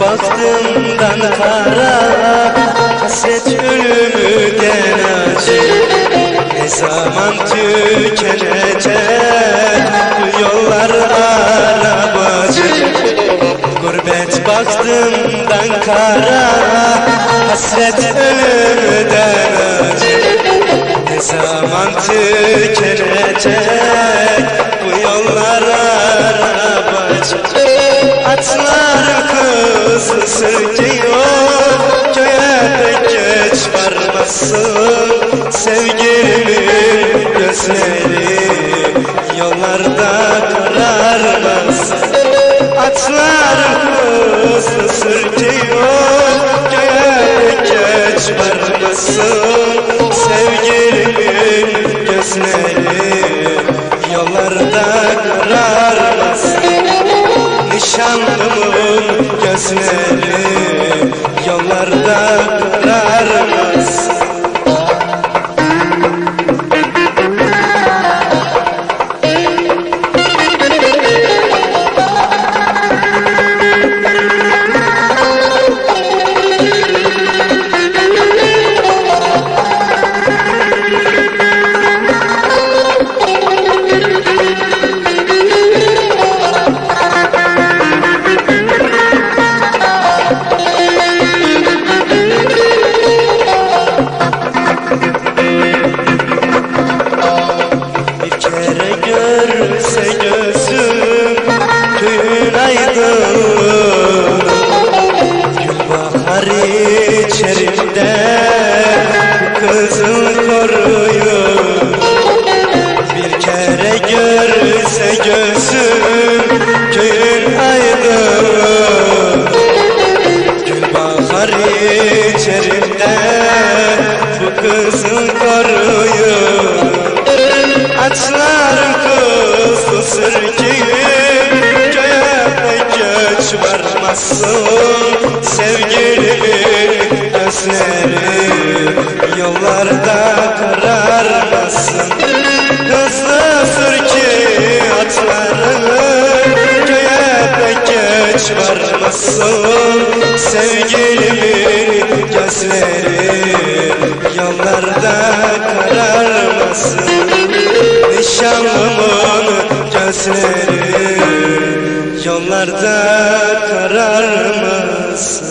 Baktığımdan kara, hasret ölümden acı. Ne zaman tükenecek bu yollar arabacı. Gurbet baktığımdan kara, hasret ölümden acı. Ne zaman tükenecek bu yollar arabacı. Atlar kızı sürtüyor, köye pek geç varmasın. Sevgilimin gözleri yollarda kararmasın. Atlar kızı sürtüyor, köye pek geç varmasın. Sevgilimin gözleri yollarda kararmasın. Nişanlımın gözleri yollarda kararmasın. Görse gözüm gün aydın, gülbahar içerimde kızıl koruyor. Bir kere görse gözüm gün aydın, gülbahar içerimde bu kızıl koruyor. Açlarım kızıl sürküyüm, köye pek geç varmasın. Sevgilimin gözleri yollarda kararmasın. Hızlı sürkü atlarım, köye pek geç varmasın. Sevgilimin gözleri yollarda kararmasın. Nişanlımın gözleri yollarda kararmasın.